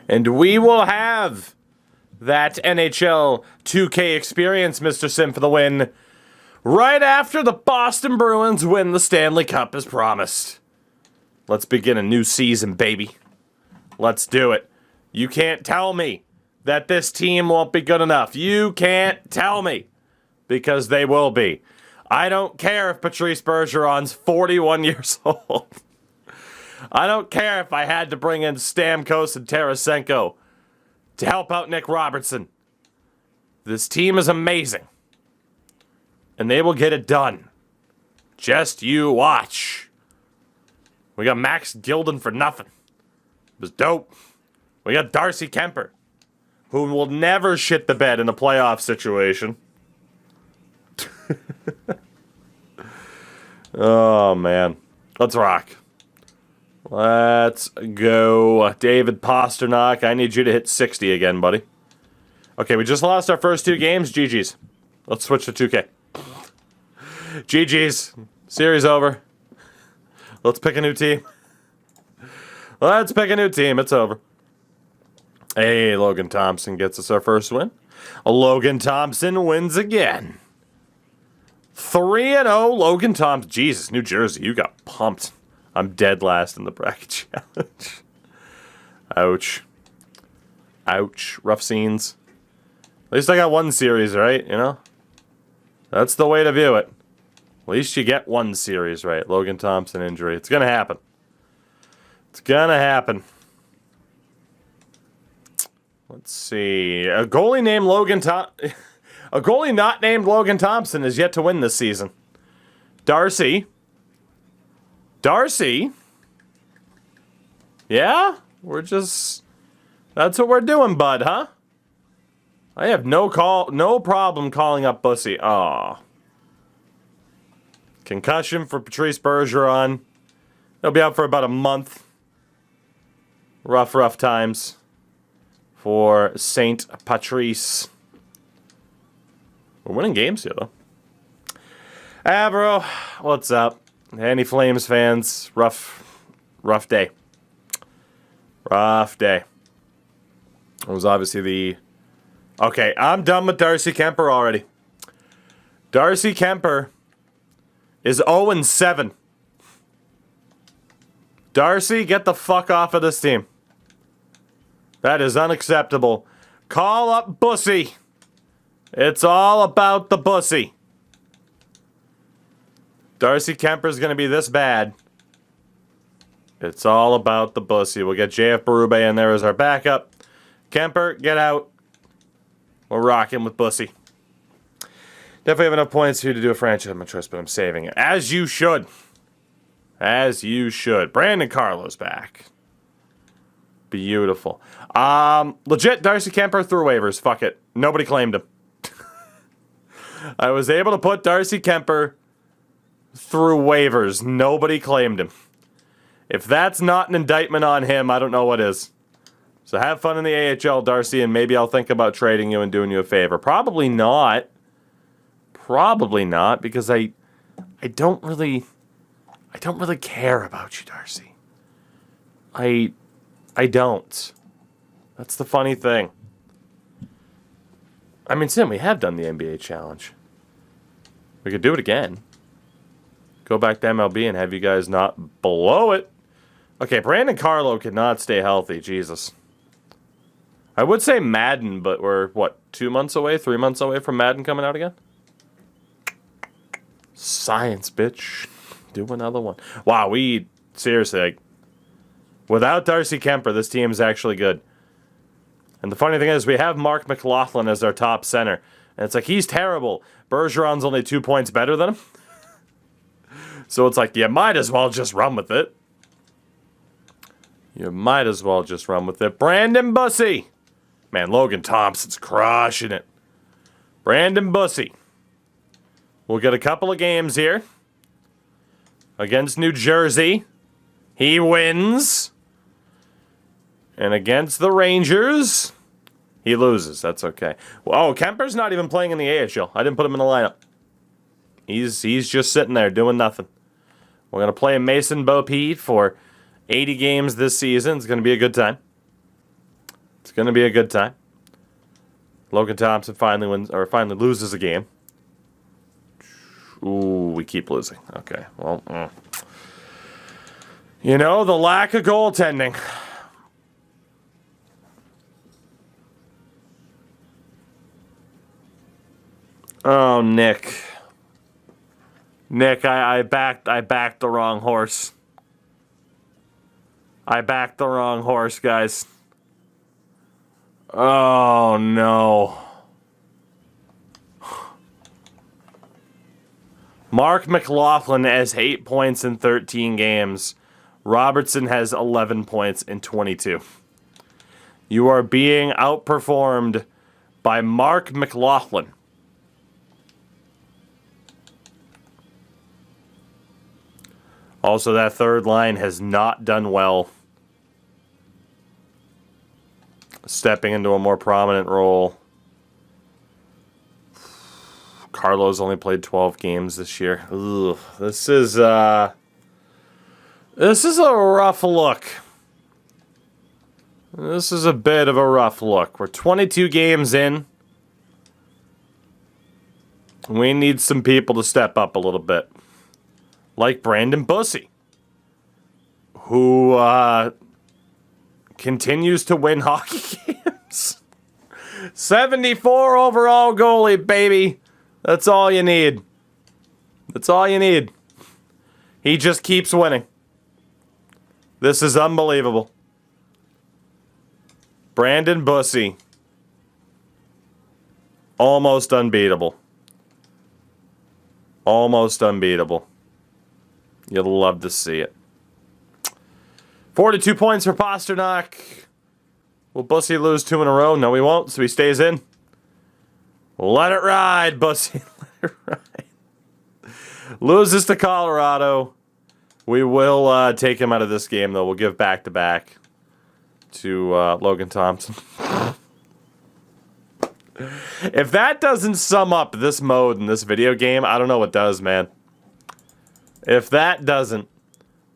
And we will have that NHL 2K experience, Mr. Sim, for the win, right after the Boston Bruins win the Stanley Cup as promised. Let's begin a new season, baby. Let's do it. You can't tell me that this team won't be good enough. You can't tell me, because they will be. I don't care if Patrice Bergeron's 41 years old. I don't care if I had to bring in Stamkos and Tarasenko to help out Nick Robertson. This team is amazing. And they will get it done. Just you watch. We got Max Gilden for nothing. It was dope. We got Darcy Kuemper, who will never shit the bed in a playoff situation. Oh, man. Let's rock. Let's go. David Pasternak, I need you to hit 60 again, buddy. Okay, we just lost our first 2 games. GG's. Let's switch to 2K. GG's. Series over. Let's pick a new team. Let's pick a new team. It's over. Hey, Logan Thompson gets us our first win. Logan Thompson wins again. 3-0, Logan Thompson. Jesus, New Jersey, you got pumped. I'm dead last in the bracket challenge. Ouch. Ouch. Rough scenes. At least I got one series, right? You know? That's the way to view it. At least you get one series, right? Logan Thompson injury. It's going to happen. It's going to happen. Let's see. A goalie named Logan A goalie not named Logan Thompson is yet to win this season. Darcy. Yeah? We're just... That's what we're doing, bud, huh? I have no problem calling up Bussy. Aw. Concussion for Patrice Bergeron. He'll be out for about a month. Rough times for Saint Patrice. We're winning games here, though. Bro, what's up? Any Flames fans? Rough day. Rough day. It was obviously the... Okay, I'm done with Darcy Kuemper already. Darcy Kuemper is 0-7. Darcy, get the fuck off of this team. That is unacceptable. Call up Bussy. It's all about the Bussy. Darcy Kuemper's going to be this bad. It's all about the Bussy. We'll get JF Berube in there as our backup. Kuemper, get out. We're rocking with Bussy. Definitely have enough points here to do a franchise choice, but I'm saving it. As you should. As you should. Brandon Carlo's back. Beautiful. Legit, Darcy Kuemper through waivers. Fuck it. Nobody claimed him. I was able to put Darcy Kuemper through waivers. Nobody claimed him. If that's not an indictment on him, I don't know what is. So have fun in the AHL, Darcy, and maybe I'll think about trading you and doing you a favor. Probably not. Probably not, because I don't really care about you, Darcy. I don't. That's the funny thing. I mean, Sim, we have done the NBA challenge. We could do it again. Go back to MLB and have you guys not blow it. Okay, Brandon Carlo could not stay healthy. Jesus. I would say Madden, but we're, what, 2 months away, 3 months away from Madden coming out again? Science, bitch. Do another one. Wow, seriously, like, without Darcy Kuemper, this team is actually good. And the funny thing is, we have Mark McLaughlin as our top center. And it's like, he's terrible. Bergeron's only 2 points better than him. So it's like, you might as well just run with it. You might as well just run with it. Brandon Bussy. Man, Logan Thompson's crushing it. Brandon Bussy. We'll get a couple of games here. Against New Jersey. He wins. And against the Rangers, he loses. That's okay. Oh, Kemper's not even playing in the AHL. I didn't put him in the lineup. He's just sitting there doing nothing. We're going to play Mason Beaupete for 80 games this season. It's going to be a good time. It's going to be a good time. Logan Thompson finally wins, or finally loses a game. Ooh, we keep losing. Okay, well, you know, the lack of goaltending. Oh, Nick. Nick, I backed the wrong horse. I backed the wrong horse, guys. Oh, no. Mark McLaughlin has 8 points in 13 games. Robertson has 11 points in 22. You are being outperformed by Mark McLaughlin. Also, that third line has not done well. Stepping into a more prominent role. Carlo's only played 12 games this year. Ugh, this is a rough look. This is a bit of a rough look. We're 22 games in. We need some people to step up a little bit. Like Brandon Bussey, who continues to win hockey games. 74 overall goalie, baby. That's all you need. That's all you need. He just keeps winning. This is unbelievable. Brandon Bussey. Almost unbeatable. Almost unbeatable. You'll love to see it. 42 points for Pasternak. Will Bussey lose 2 in a row? No, he won't, so he stays in. Let it ride, Bussey. Let it ride. Loses to Colorado. We will take him out of this game, though. We'll give back-to-back to Logan Thompson. If that doesn't sum up this mode in this video game, I don't know what does, man. If that doesn't,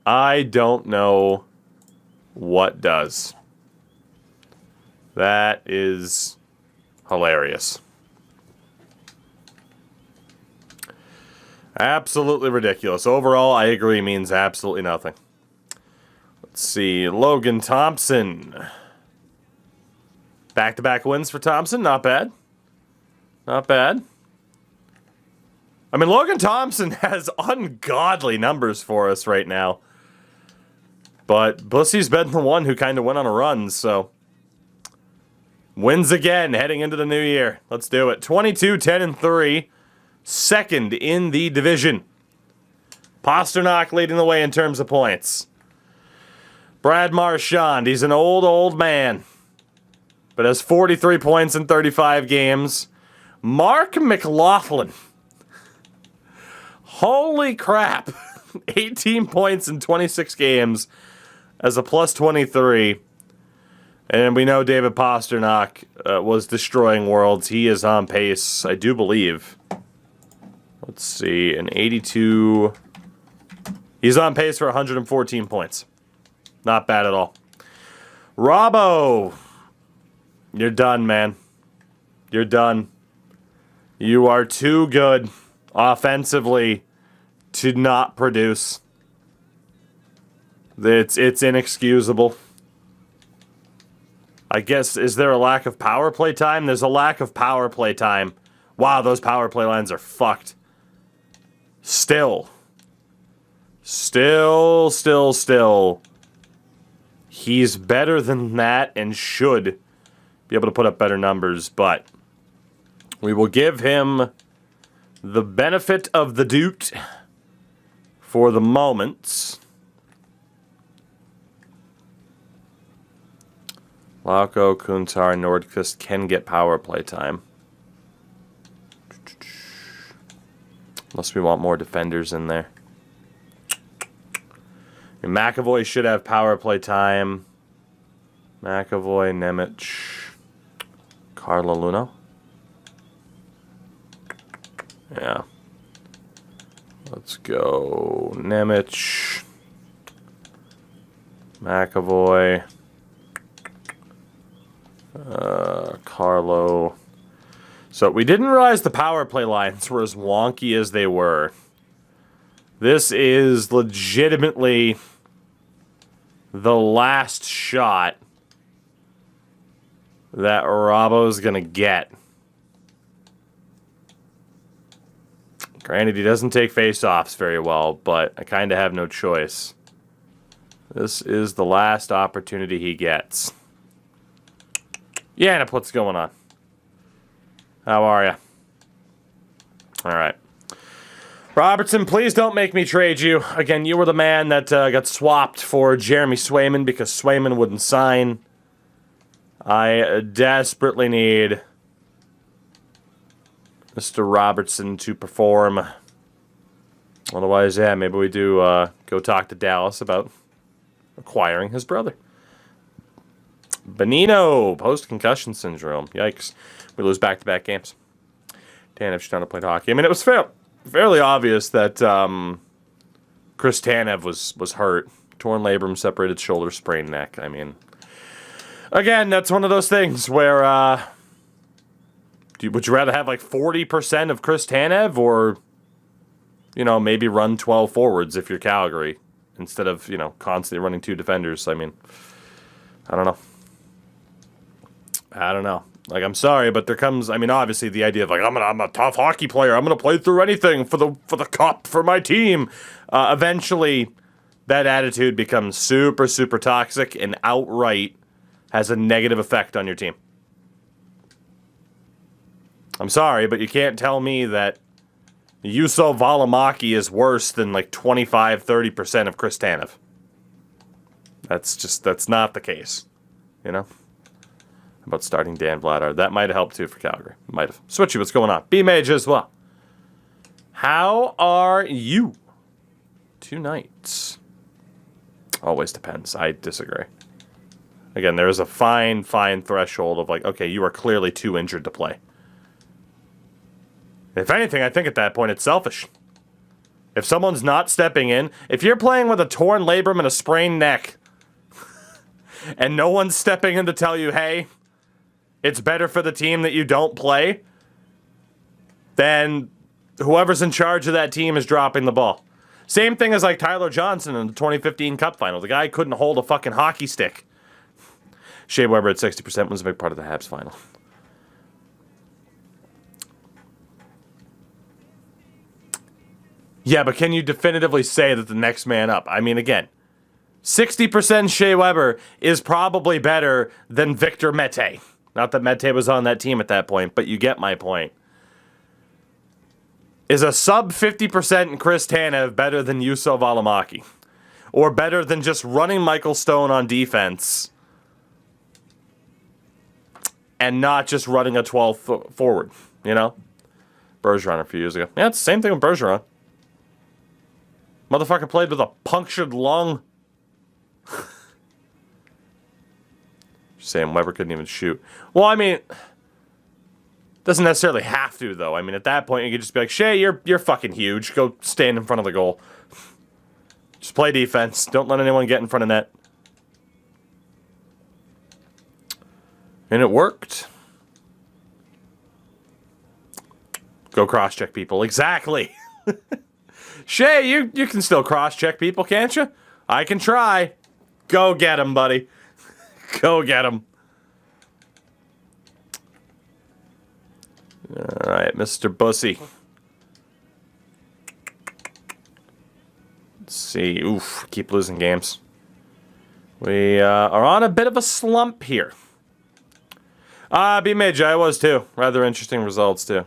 I don't know what does. That is hilarious. Absolutely ridiculous. Overall, I agree, means absolutely nothing. Let's see. Logan Thompson. Back-to-back wins for Thompson. Not bad. Not bad. I mean, Logan Thompson has ungodly numbers for us right now. But Bussey's been the one who kind of went on a run, so... Wins again heading into the new year. Let's do it. 22-10-3. Second in the division. Pasternak leading the way in terms of points. Brad Marchand, he's an old man. But has 43 points in 35 games. Mark McLaughlin. Holy crap. 18 points in 26 games as a plus 23. And we know David Pasternak was destroying worlds. He is on pace, I do believe. Let's see, an 82. He's on pace for 114 points. Not bad at all. Robbo. You're done, man. You're done. You are too good offensively to not produce. It's inexcusable. I guess, is there a lack of power play time? There's a lack of power play time. Wow, those power play lines are fucked. Still. He's better than that and should be able to put up better numbers, but we will give him the benefit of the doubt for the moment. Lauko, Kuntar, Nordqvist can get power play time. Unless we want more defenders in there. And McAvoy should have power play time. McAvoy, Nemec, Carlo Luno. Yeah. Let's go. Nemec, Carlo. So we didn't realize the power play lines were as wonky as they were. This is legitimately the last shot that Robbo's going to get. Granted, he doesn't take face-offs very well, but I kind of have no choice. This is the last opportunity he gets. Yeah, what's going on? How are you? All right. Robertson, please don't make me trade you. Again, you were the man that got swapped for Jeremy Swayman because Swayman wouldn't sign. I desperately need Mr. Robertson to perform. Otherwise, yeah, maybe we do go talk to Dallas about acquiring his brother. Bonino, post-concussion syndrome. Yikes. We lose back-to-back games. Tanev should not have played hockey. I mean, it was fairly obvious that Chris Tanev was hurt. Torn labrum, separated shoulder, sprained neck. I mean, again, that's one of those things where would you rather have like 40% of Chris Tanev or, you know, maybe run 12 forwards if you're Calgary instead of, you know, constantly running 2 defenders? I mean, I don't know. Like, I'm sorry, but there comes, I mean, obviously the idea of like, I'm a tough hockey player. I'm going to play through anything for the cup, for my team. Eventually, that attitude becomes super, super toxic and outright has a negative effect on your team. I'm sorry, but you can't tell me that Juuso Valimaki is worse than like 25-30% of Chris Tanev. That's not the case, you know? How about starting Dan Vladar? That might have helped too for Calgary. Might have. Switchy, what's going on? B-Mage as well. How are you tonight? Always depends. I disagree. Again, there is a fine threshold of like, okay, you are clearly too injured to play. If anything, I think at that point it's selfish. If someone's not stepping in, if you're playing with a torn labrum and a sprained neck, and no one's stepping in to tell you, hey, it's better for the team that you don't play, then whoever's in charge of that team is dropping the ball. Same thing as like Tyler Johnson in the 2015 Cup Final. The guy couldn't hold a fucking hockey stick. Shea Weber at 60% was a big part of the Habs final. Yeah, but can you definitively say that the next man up? I mean, again, 60% Shea Weber is probably better than Victor Mete. Not that Mete was on that team at that point, but you get my point. Is a sub 50% Chris Tanev better than Juuso Valimaki? Or better than just running Michael Stone on defense and not just running a 12 forward, you know? Bergeron a few years ago. Yeah, it's the same thing with Bergeron. Motherfucker played with a punctured lung. Saying Weber couldn't even shoot. Well, I mean, doesn't necessarily have to, though. I mean, at that point, you could just be like, Shea, you're fucking huge. Go stand in front of the goal. Just play defense. Don't let anyone get in front of net. And it worked. Go cross-check people. Exactly. Shea, you can still cross-check people, can't you? I can try. Go get him, buddy. Go get him. All right, Mr. Bussy. Let's see. Oof, keep losing games. We are on a bit of a slump here. B-Mage, I was too. Rather interesting results, too.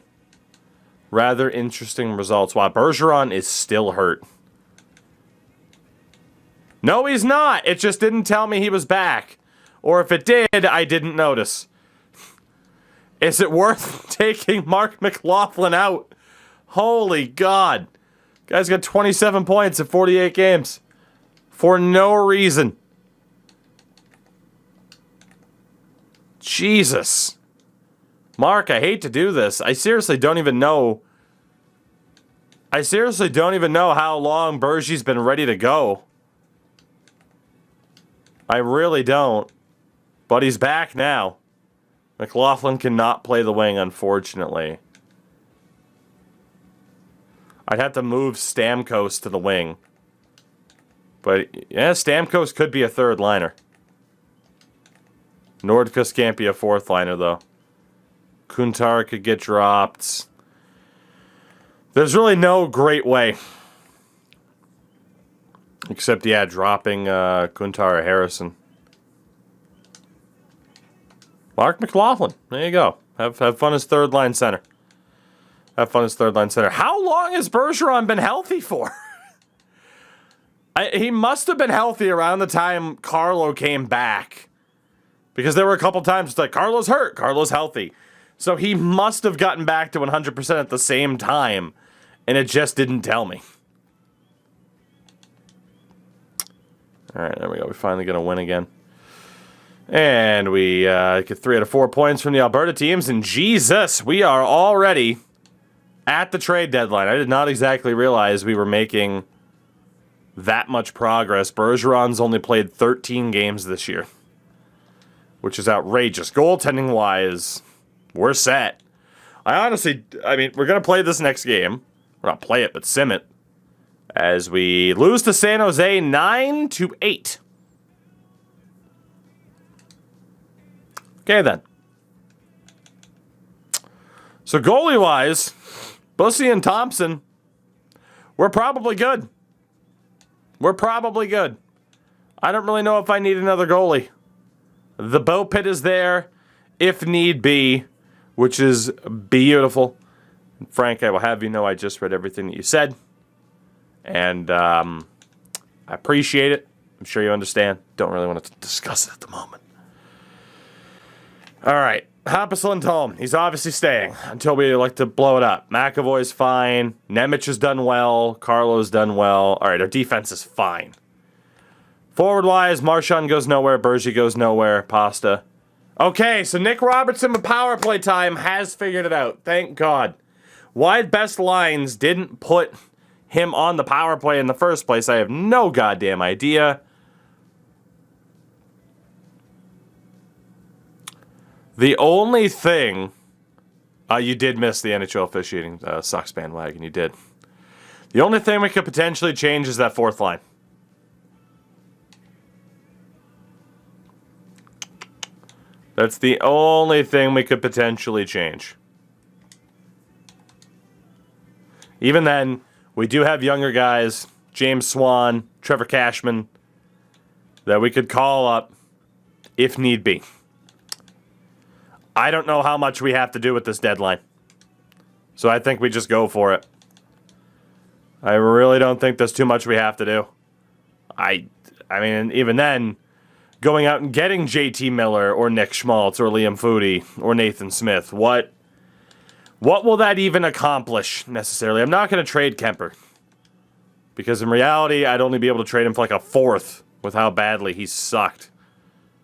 Rather interesting results. Wow, Bergeron is still hurt. No, he's not. It just didn't tell me he was back. Or if it did, I didn't notice. Is it worth taking Mark McLaughlin out? Holy God. Guy's got 27 points in 48 games. For no reason. Jesus. Mark, I hate to do this. I seriously don't even know. I seriously don't even know how long Bergie's been ready to go. I really don't. But he's back now. McLaughlin cannot play the wing, unfortunately. I'd have to move Stamkos to the wing. But, yeah, Stamkos could be a third liner. Nordqvist can't be a fourth liner, though. Kuemper could get dropped. There's really no great way. Except, yeah, dropping Kuemper or Harrison. Mark McLaughlin. There you go. Have fun as third line center. Have fun as third line center. How long has Bergeron been healthy for? He must have been healthy around the time Carlo came back. Because there were a couple times it's like, Carlo's hurt, Carlo's healthy. So he must have gotten back to 100% at the same time. And it just didn't tell me. Alright, there we go. We finally get a win again. And we get 3 out of 4 points from the Alberta teams. And Jesus, we are already at the trade deadline. I did not exactly realize we were making that much progress. Bergeron's only played 13 games this year, which is outrageous. Goaltending-wise, we're set. I mean, we're going to play this next game. We're not play it, but sim it. As we lose to San Jose 9-8. Okay, then. So, goalie-wise, Bussy and Thompson, we're probably good. We're probably good. I don't really know if I need another goalie. The Bow Pit is there, if need be, which is beautiful. Frank, I will have you know I just read everything that you said. And I appreciate it. I'm sure you understand. Don't really want to discuss it at the moment. All right. Hampus Lindholm. He's obviously staying until we like to blow it up. McAvoy's fine. Nemec has done well. Carlo's done well. All right, our defense is fine. Forward-wise, Marchand goes nowhere. Bergie goes nowhere. Pasta. Okay, so Nick Robertson with power play time has figured it out. Thank God. Why Best Lines didn't put him on the power play in the first place, I have no goddamn idea. The only thing... you did miss the NHL officiating sucks bandwagon. You did. The only thing we could potentially change is that fourth line. That's the only thing we could potentially change. Even then, we do have younger guys, James Swan, Trevor Cashman, that we could call up if need be. I don't know how much we have to do with this deadline. So I think we just go for it. I really don't think there's too much we have to do. I mean, even then, going out and getting JT Miller or Nick Schmaltz or Liam Foudy or Nathan Smith, what will that even accomplish necessarily? I'm not going to trade Kuemper. Because in reality, I'd only be able to trade him for like a fourth with how badly he sucked.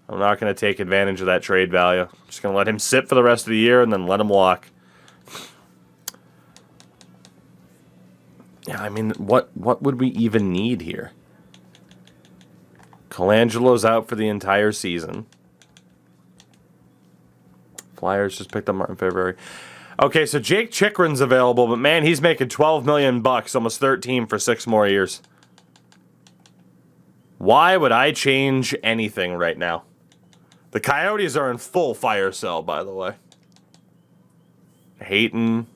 I'm not going to take advantage of that trade value. I'm just going to let him sit for the rest of the year and then let him walk. Yeah, I mean, what would we even need here? Colangelo's out for the entire season. Flyers just picked up Martin February. Okay, so Jake Chikrin's available, but man, he's making $12 million, almost 13 for 6 more years. Why would I change anything right now? The Coyotes are in full fire sale, by the way. Hayton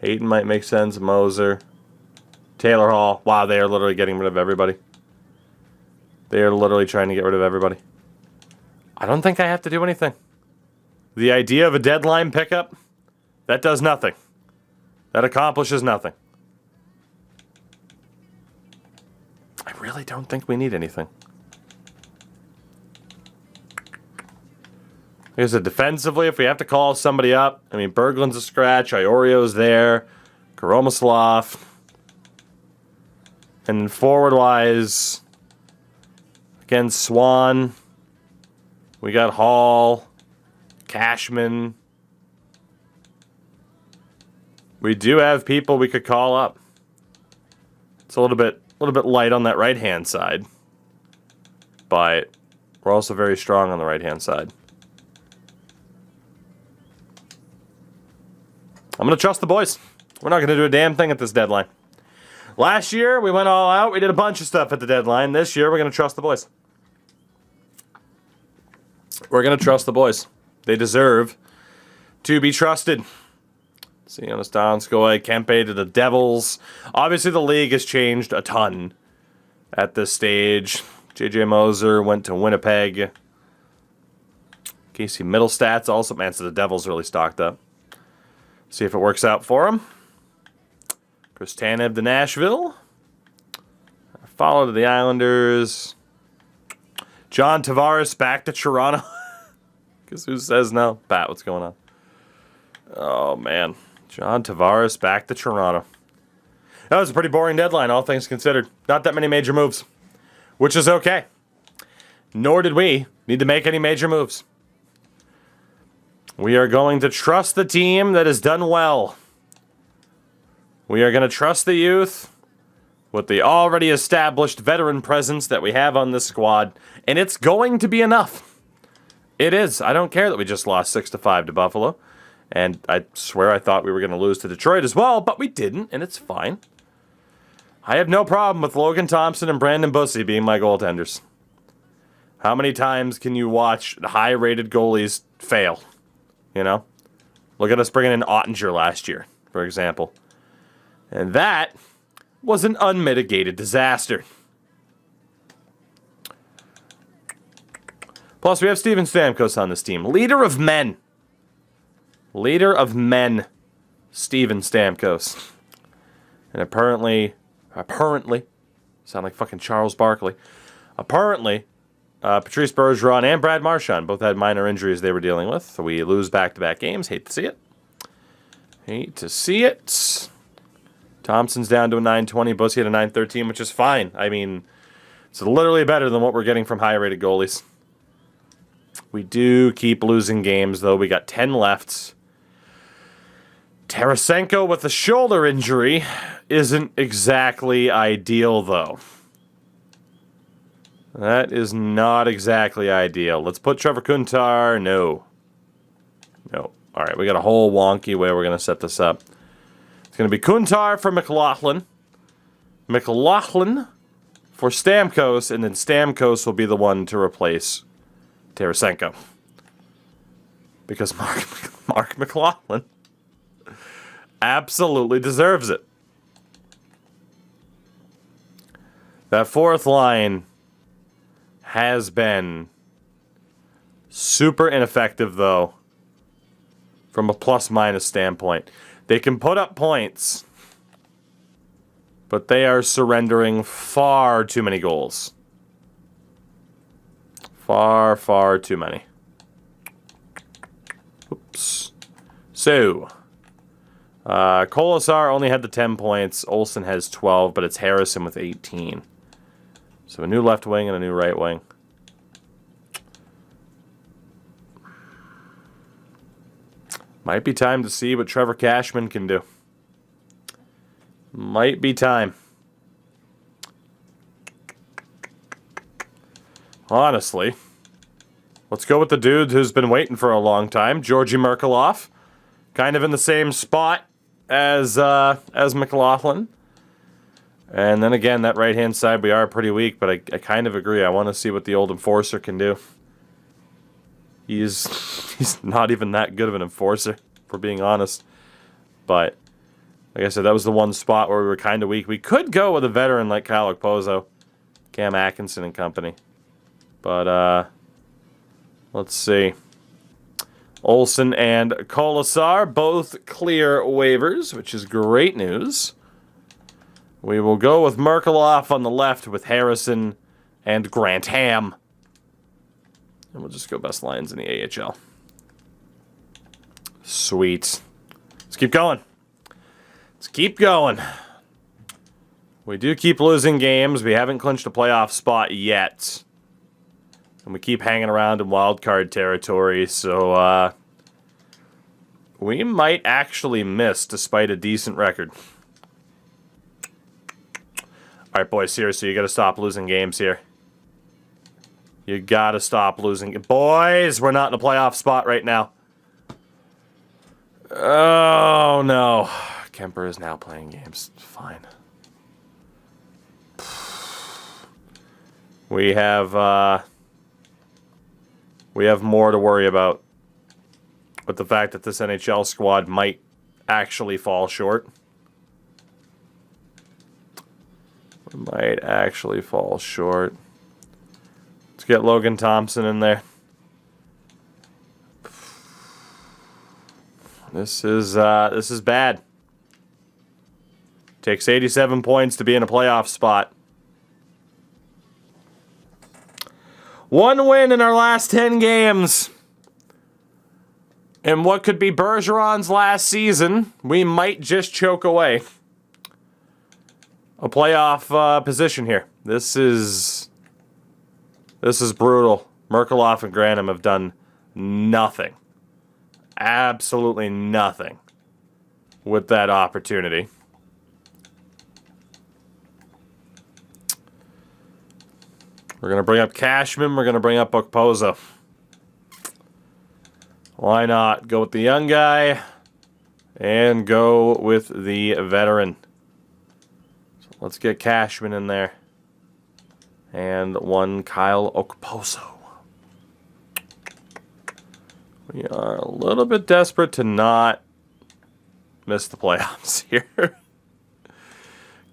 might make sense. Moser. Taylor Hall. Wow, they are literally getting rid of everybody. They are literally trying to get rid of everybody. I don't think I have to do anything. The idea of a deadline pickup, that does nothing. That accomplishes nothing. I really don't think we need anything. Like I said, defensively, if we have to call somebody up, I mean, Berglund's a scratch, Iorio's there, Karomaslov. And then forward-wise, again, Swan. We got Hall, Cashman. We do have people we could call up. It's a little bit light on that right-hand side. But we're also very strong on the right-hand side. I'm going to trust the boys. We're not going to do a damn thing at this deadline. Last year, we went all out. We did a bunch of stuff at the deadline. This year, we're going to trust the boys. We're going to trust the boys. They deserve to be trusted. Jonas Donskoy, Kempe to the Devils. Obviously, the league has changed a ton at this stage. JJ Moser went to Winnipeg. Casey Middlestat's also, man, so the Devils really stocked up. See if it works out for him. Chris Tanev to Nashville. Follow to the Islanders. John Tavares back to Toronto. Because who says no? Pat, what's going on? Oh, man. John Tavares back to Toronto. That was a pretty boring deadline, all things considered. Not that many major moves. Which is okay. Nor did we need to make any major moves. We are going to trust the team that has done well. We are going to trust the youth with the already established veteran presence that we have on this squad. And it's going to be enough. It is. I don't care that we just lost 6-5 to Buffalo. And I swear I thought we were going to lose to Detroit as well, but we didn't, and it's fine. I have no problem with Logan Thompson and Brandon Bussey being my goaltenders. How many times can you watch high-rated goalies fail? You know? Look at us bringing in Ottinger last year, for example. And that was an unmitigated disaster. Plus, we have Steven Stamkos on this team. Leader of men. Leader of men. Steven Stamkos. And apparently, sound like fucking Charles Barkley. Apparently, Patrice Bergeron and Brad Marchand both had minor injuries they were dealing with. So we lose back-to-back games. Hate to see it. Hate to see it. Thompson's down to a 920. Bussey at a 913, which is fine. I mean, it's literally better than what we're getting from high-rated goalies. We do keep losing games, though. We got 10 left. Tarasenko with a shoulder injury isn't exactly ideal, though. That is not exactly ideal. Let's put Trevor Kuntar. No. All right, we got a whole wonky way we're going to set this up. It's going to be Kuntar for McLaughlin. McLaughlin for Stamkos, and then Stamkos will be the one to replace Tarasenko. Because Mark McLaughlin absolutely deserves it. That fourth line has been super ineffective, though, from a plus-minus standpoint. They can put up points, but they are surrendering far too many goals. Far, far too many. Oops. So, Kolasar only had the 10 points. Olsen has 12, but it's Harrison with 18. So a new left wing and a new right wing. Might be time to see what Trevor Cashman can do. Might be time. Honestly, let's go with the dude who's been waiting for a long time, Georgi Merkulov. Kind of in the same spot as McLaughlin. And then again, that right-hand side, we are pretty weak, but I kind of agree. I want to see what the old enforcer can do. He's not even that good of an enforcer, if we're being honest. But, like I said, that was the one spot where we were kind of weak. We could go with a veteran like Kyle Okposo, Cam Atkinson and company. But, let's see. Olsen and Kolasar, both clear waivers, which is great news. We will go with Merkulov on the left with Harrison and Grant Ham. And we'll just go best lines in the AHL. Sweet. Let's keep going. Let's keep going. We do keep losing games. We haven't clinched a playoff spot yet. And we keep hanging around in wild card territory, so we might actually miss despite a decent record. All right, boys, seriously, you got to stop losing games here. You got to stop losing. Boys, we're not in a playoff spot right now. Oh, no. Kuemper is now playing games. Fine. We have more to worry about with the fact that this NHL squad might actually fall short. Might actually fall short. Let's get Logan Thompson in there. This is bad. Takes 87 points to be in a playoff spot. One win in our last 10 games. And what could be Bergeron's last season, we might just choke away a playoff position here. This is brutal. Merkelhoff and Granum have done nothing. Absolutely nothing with that opportunity. We're going to bring up Cashman. We're going to bring up Okposo. Why not? Go with the young guy and go with the veteran. So let's get Cashman in there. And one Kyle Okposo. We are a little bit desperate to not miss the playoffs here.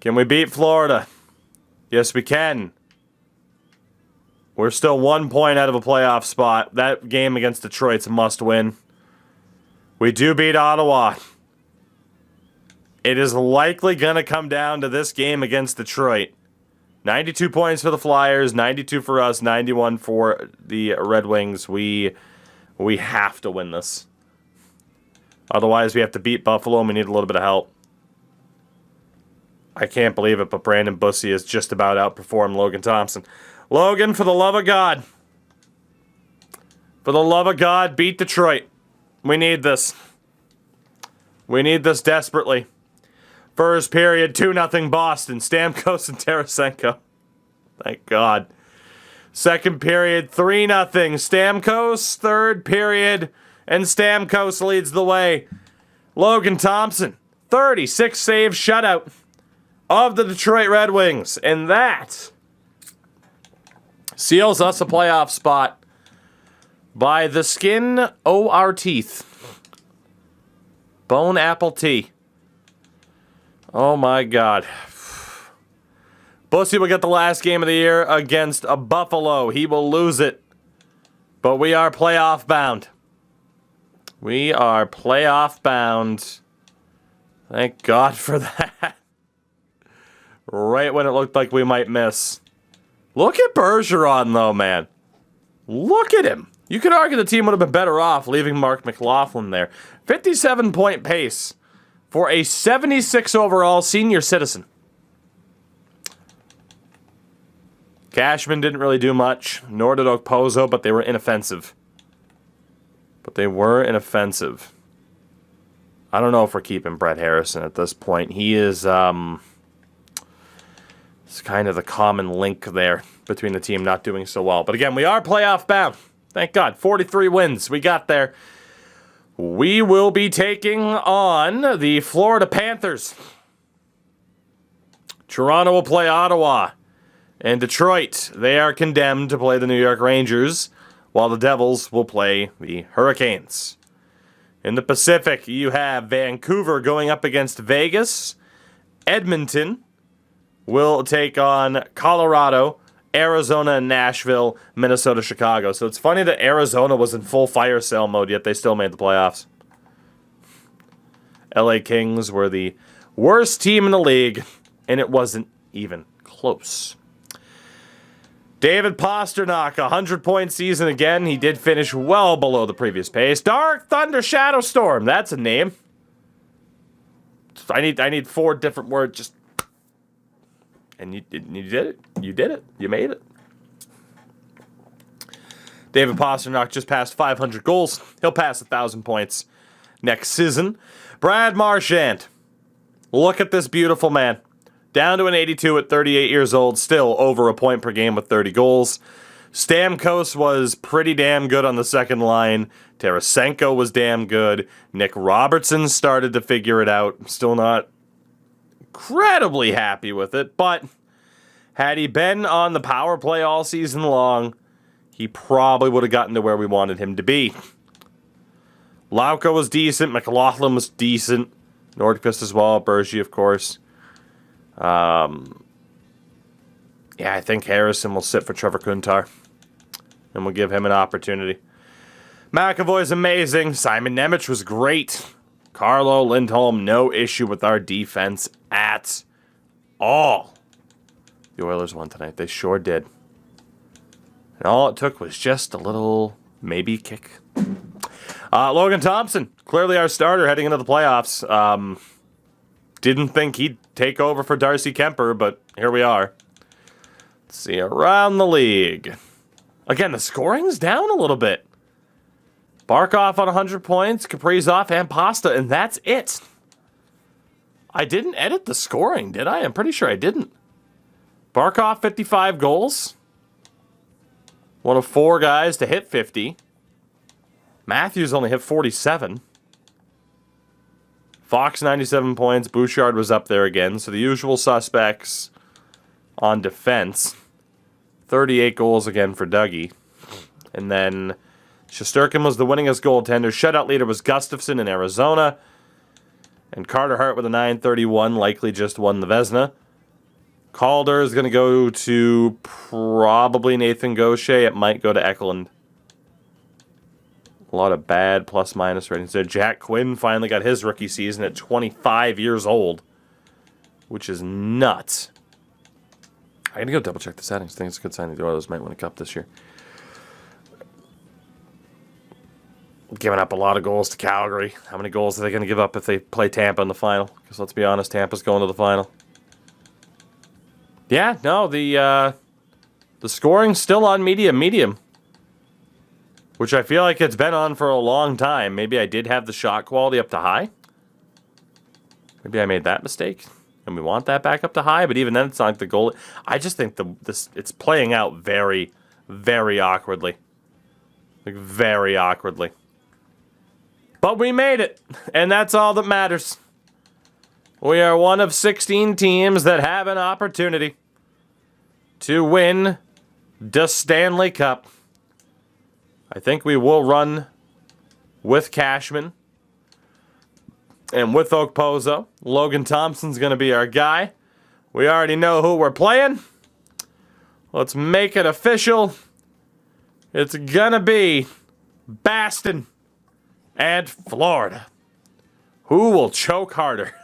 Can we beat Florida? Yes, we can. We're still 1 point out of a playoff spot. That game against Detroit's a must-win. We do beat Ottawa. It is likely going to come down to this game against Detroit. 92 points for the Flyers, 92 for us, 91 for the Red Wings. We have to win this. Otherwise, we have to beat Buffalo, and we need a little bit of help. I can't believe it, but Brandon Bussi has just about outperformed Logan Thompson. Logan, for the love of God. For the love of God, beat Detroit. We need this. We need this desperately. First period, 2-0 Boston. Stamkos and Tarasenko. Thank God. Second period, 3-0 Stamkos. Third period, and Stamkos leads the way. Logan Thompson, 36 save shutout of the Detroit Red Wings. And that seals us a playoff spot by the skin o' our teeth. Bone apple tea. Oh my God. Bussi will get the last game of the year against a Buffalo. He will lose it. But we are playoff bound. We are playoff bound. Thank God for that. Right when it looked like we might miss. Look at Bergeron, though, man. Look at him. You could argue the team would have been better off leaving Mark McLaughlin there. 57-point pace for a 76 overall senior citizen. Cashman didn't really do much, nor did Okposo, but they were inoffensive. I don't know if we're keeping Brett Harrison at this point. He is, it's kind of the common link there between the team not doing so well. But again, we are playoff bound. Thank God. 43 wins. We got there. We will be taking on the Florida Panthers. Toronto will play Ottawa. And Detroit, they are condemned to play the New York Rangers, while the Devils will play the Hurricanes. In the Pacific, you have Vancouver going up against Vegas. Edmonton will take on Colorado, Arizona, and Nashville, Minnesota, Chicago. So it's funny that Arizona was in full fire sale mode, yet they still made the playoffs. LA Kings were the worst team in the league, and it wasn't even close. David Pastrnak, 100-point season again. He did finish well below the previous pace. Dark Thunder Shadow Storm, that's a name. I need 4 different words, just... And you did it. You did it. You made it. David Pastrnak just passed 500 goals. He'll pass 1,000 points next season. Brad Marchand. Look at this beautiful man. Down to an 82 at 38 years old. Still over a point per game with 30 goals. Stamkos was pretty damn good on the second line. Tarasenko was damn good. Nick Robertson started to figure it out. Still not incredibly happy with it, but had he been on the power play all season long, he probably would have gotten to where we wanted him to be. Lauko was decent. McLaughlin was decent. Nordqvist as well. Bergie, of course. Yeah, I think Harrison will sit for Trevor Kuntar. And we'll give him an opportunity. McAvoy's amazing. Simon Nemec was great. Carlo Lindholm, no issue with our defense at all. The Oilers won tonight. They sure did. And all it took was just a little maybe kick. Logan Thompson, clearly our starter heading into the playoffs. Didn't think he'd take over for Darcy Kuemper, but here we are. Let's see, around the league. Again, the scoring's down a little bit. Barkov on 100 points, Kaprizov and Pasta, and that's it. I didn't edit the scoring, did I? I'm pretty sure I didn't. Barkov, 55 goals. One of 4 guys to hit 50. Matthews only hit 47. Fox, 97 points. Bouchard was up there again. So the usual suspects on defense. 38 goals again for Dougie. And then Shesterkin was the winningest goaltender. Shutout leader was Gustafsson in Arizona. And Carter Hart with a 931 likely just won the Vezina. Calder is going to go to probably Nathan Gaucher. It might go to Eklund. A lot of bad plus-minus ratings there. Jack Quinn finally got his rookie season at 25 years old, which is nuts. I gotta go double-check the settings. I think it's a good sign the Oilers might win a cup this year. Giving up a lot of goals to Calgary. How many goals are they going to give up if they play Tampa in the final? Because let's be honest, Tampa's going to the final. Yeah, no, the scoring's still on medium. Which I feel like it's been on for a long time. Maybe I did have the shot quality up to high. Maybe I made that mistake. And we want that back up to high. But even then, it's not like the goal. I just think it's playing out very, very awkwardly. Like, very awkwardly. But we made it. And that's all that matters. We are one of 16 teams that have an opportunity to win the Stanley Cup. I think we will run with Cashman and with Okposo. Logan Thompson's going to be our guy. We already know who we're playing. Let's make it official. It's going to be Boston and Florida. Who will choke harder?